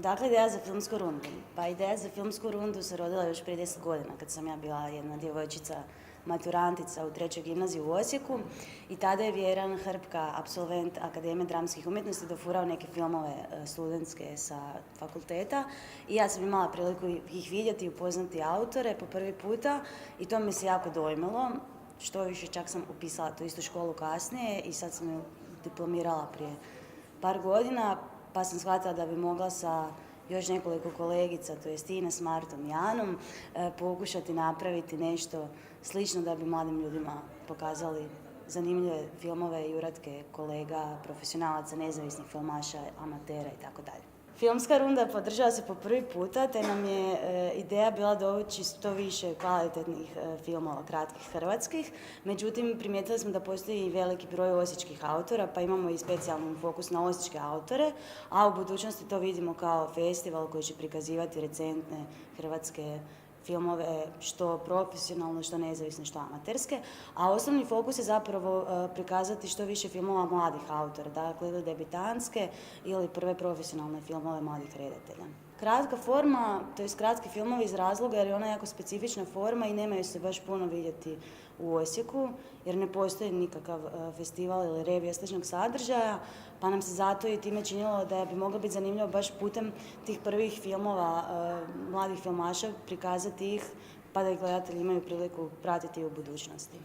Dakle, ideja za filmsku rundu. Pa ideja za filmsku rundu se rodila još prije 10 godina, kad sam ja bila jedna djevojčica maturantica u 3. gimnaziji u Osijeku i tada je Vjeran Hrpka, apsolvent Akademije dramskih umjetnosti, dofurao neke filmove studentske sa fakulteta i ja sam imala priliku ih vidjeti i upoznati autore po prvi puta i to mi se jako dojmilo. Što više, čak sam upisala tu istu školu kasnije i sad sam ju diplomirala prije par godina, pa sam shvatila da bi mogla sa još nekoliko kolegica, to jest Ines, Martom i Janom, pokušati napraviti nešto slično da bi mladim ljudima pokazali zanimljive filmove i uratke kolega, profesionalaca, nezavisnih filmaša, amatera itd. Filmska runda podržava se po prvi puta, te nam je ideja bila dovući što više kvalitetnih filmova, kratkih hrvatskih. Međutim, primijetili smo da postoji i veliki broj osječkih autora, pa imamo i specijalni fokus na osječke autore, a u budućnosti to vidimo kao festival koji će prikazivati recentne hrvatske filmove, što profesionalno, što nezavisne, što amaterske, a osnovni fokus je zapravo prikazati što više filmova mladih autora, dakle ili debitanske ili prve profesionalne filmove mladih redatelja. Kratka forma, to je kratki filmovi iz razloga jer je ona jako specifična forma i nemaju se baš puno vidjeti u Osijeku, jer ne postoji nikakav festival ili revija sličnog sadržaja, pa nam se zato i time činilo da bi moglo biti zanimljivo baš putem tih prvih filmova mladih filmaša prikazati ih, pa da ih gledatelji imaju priliku pratiti u budućnosti.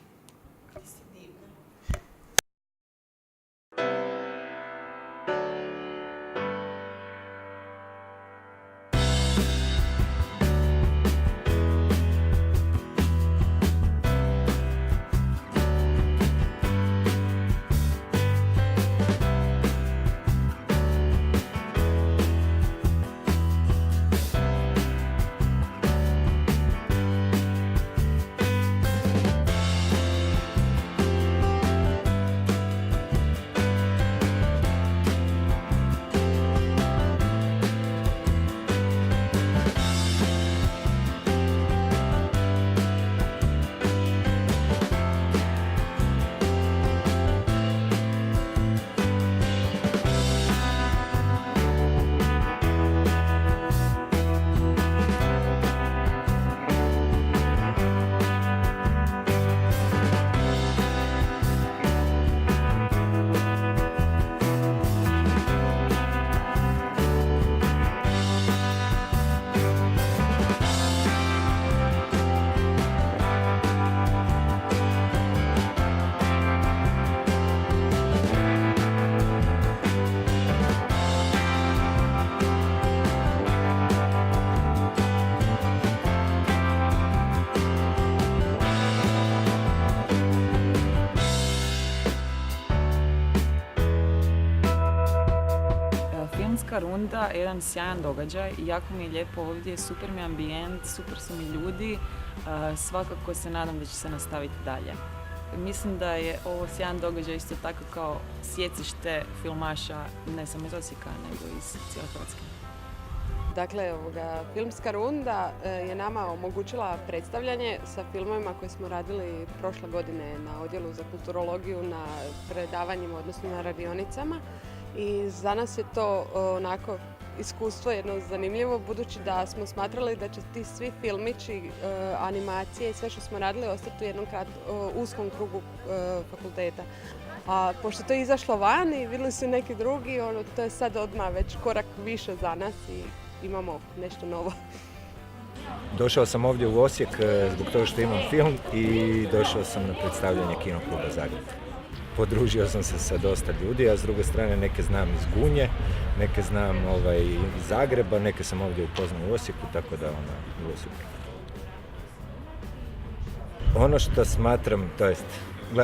Filmska runda je jedan sjajan događaj i jako mi je lijepo ovdje, super mi je ambijent, super su mi ljudi, svakako se nadam da će se nastaviti dalje. Mislim da je ovo sjajan događaj isto tako kao sjecište filmaša ne samo iz Osijeka nego iz cijele Hrvatske. Dakle, filmska runda je nama omogućila predstavljanje sa filmovima koje smo radili prošle godine na odjelu za kulturologiju, na predavanjima, odnosno na radionicama. I za nas je to onako iskustvo jedno zanimljivo, budući da smo smatrali da će ti svi filmići, animacije i sve što smo radili ostati u jednom uskom krugu fakulteta. A pošto to je izašlo van i vidjeli su neki drugi, to je sad odmah već korak više za nas i imamo nešto novo. Došao sam ovdje u Osijek zbog toga što imam film i došao sam na predstavljanje Kinokluba Zagreb. Podružio sam se sa dosta ljudi, a s druge strane neke znam iz Gunje, neke znam iz Zagreba, neke sam ovdje upoznao u Osijeku, tako da bilo super. Ono što smatram,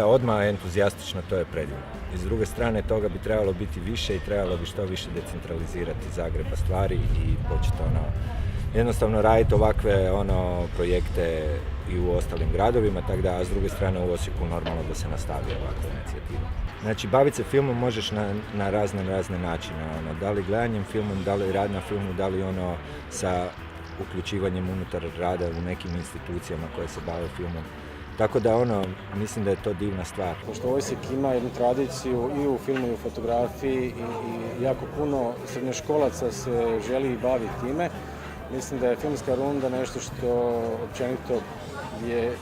odmah entuzijastično, to je predivno. I s druge strane toga bi trebalo biti više i trebalo bi što više decentralizirati Zagreba stvari i početi jednostavno raditi ovakve projekte i u ostalim gradovima, tako da, a s druge strane u Osijeku normalno da se nastavi ovakva inicijativa. Znači, baviti se filmom možeš na razne načine, da li gledanjem filmom, da li rad na filmu, da li sa uključivanjem unutar rada u nekim institucijama koje se bave filmom. Tako da mislim da je to divna stvar. Pošto Osijek ima jednu tradiciju i u filmu i u fotografiji i jako puno srednjoškolaca se želi baviti time, mislim da je filmska runda nešto što općenito je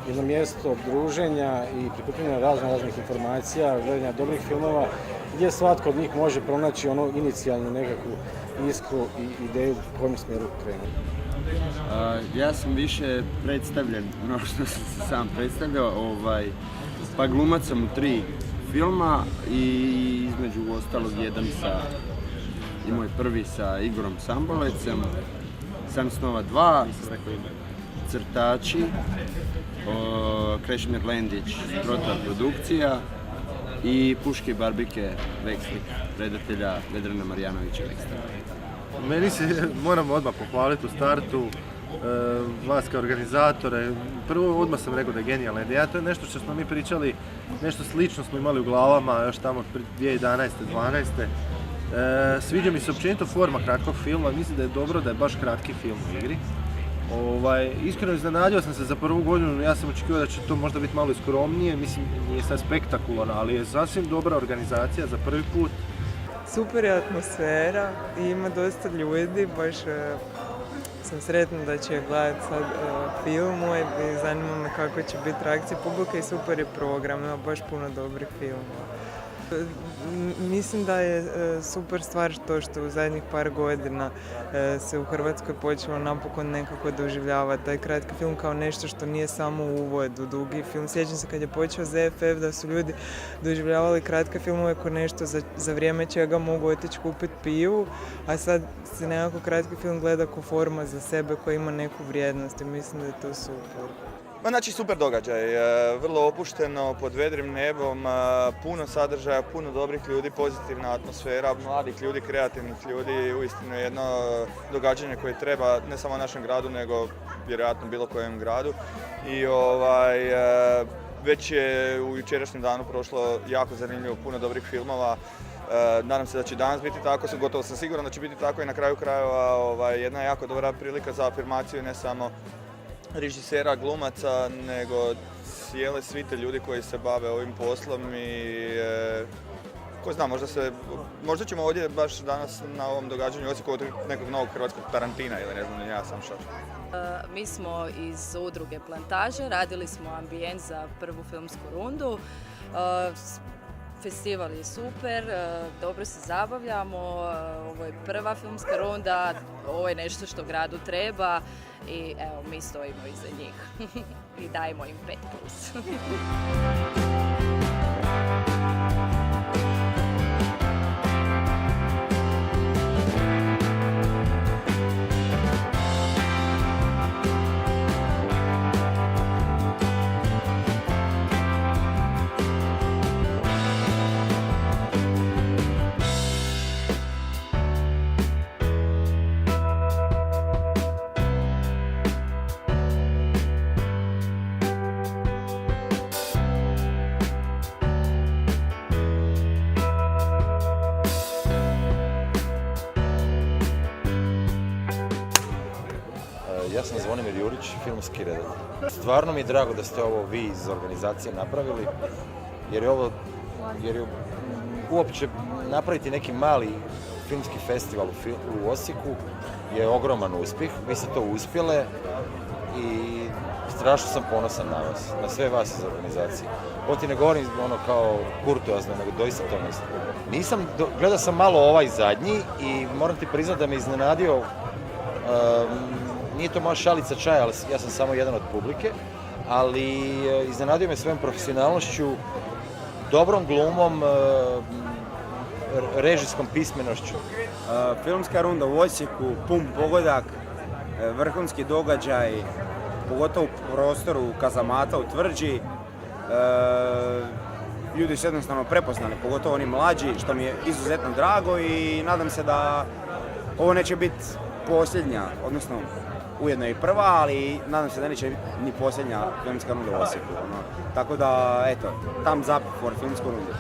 jedno mjesto druženja i prikupljanja raznih informacija, gledanja dobrih filmova, gdje svatko od njih može pronaći inicijalnu nekakvu iskru i ideju u kojem smjeru krenuti. Ja sam više predstavljen, ono što sam se sam predstavljao, pa glumac sam u 3 filma i između ostalog jedan i moj prvi sa Igorom Sambolecem, San snova 2, Crtači, Krešimir Lendić, Trotar produkcija i Puške i barbike Vekslik, redatelja Vedrana Marjanovića Vekslika. Meni se moram odmah pohvaliti u startu vas kao organizatore. Prvo odmah sam rekao da je genijalna ideja, to je nešto što smo mi pričali, nešto slično smo imali u glavama još tamo 2011. 12. Sviđa mi se općenito forma kratkog filma, mislim da je dobro da je baš kratki film u igri. Iskreno iznenadio sam se za prvu godinu, ja sam očekivao da će to možda biti malo skromnije, mislim nije sad spektakularno, ali je sasvim dobra organizacija za prvi put. Super je atmosfera i ima dosta ljudi, baš sam sretna da će gledati sad film i zanima me kako će biti reakcija publike i super je program, ima baš puno dobrih filmova. Mislim da je super stvar to što u zadnjih par godina se u Hrvatskoj počelo napokon nekako doživljavati taj kratki film kao nešto što nije samo uvod u dugi film. Sjećam se kad je počeo ZFF da su ljudi doživljavali kratke filmove kao nešto za vrijeme čega mogu otići kupiti pivu, a sad se nekako kratki film gleda kao forma za sebe koja ima neku vrijednost i mislim da je to super. Znači super događaj, vrlo opušteno, pod vedrim nebom, puno sadržaja, puno dobrih ljudi, pozitivna atmosfera, mladih ljudi, kreativnih ljudi, uistinu jedno događanje koje treba ne samo našem gradu nego vjerojatno bilo kojem gradu. I već je u jučerašnjem danu prošlo jako zanimljivo, puno dobrih filmova. Nadam se da će danas biti tako, gotovo sam siguran da će biti tako i na kraju krajeva jedna jako dobra prilika za afirmaciju ne samo režisera, glumaca, nego cijele svite ljudi koji se bave ovim poslom i ko zna, možda ćemo ovdje baš danas na ovom događanju u Osijeku otkriti nekog novog hrvatskog Tarantina ili ne znam, ja sam šta. Mi smo iz udruge Plantaže, radili smo ambijent za prvu filmsku rundu. Festival je super, dobro se zabavljamo, ovo je prva filmska runda, ovo je nešto što gradu treba i evo, mi stojimo iza njih i dajemo im 5+. Ja sam Zvonimir Jurić, filmski redatelj. Stvarno mi je drago da ste ovo vi iz organizacije napravili, jer je uopće napraviti neki mali filmski festival u Osijeku je ogroman uspjeh. Vi ste to uspjele i strašno sam ponosan na vas, na sve vas iz organizacije. Ovo ti ne govorim kao kurtoazno, nego doista to mislim. Gledao sam malo ovaj zadnji i moram ti priznati da me iznenadio. Nije to moja šalica čaja, ali ja sam samo jedan od publike, ali iznenadio me svojom profesionalnošću, dobrom glumom, režijskom pismenošću. Filmska runda u Osijeku, pun pogodak, vrhunski događaj, pogotovo u prostoru kazamata u Tvrđi. Ljudi su jednostavno prepoznali, pogotovo oni mlađi, što mi je izuzetno drago i nadam se da ovo neće biti posljednja, odnosno ujedno i prva, ali nadam se da neće ni posljednja filmska runda u Osijeku. Tako da, eto, thumbs up for filmsku rundu.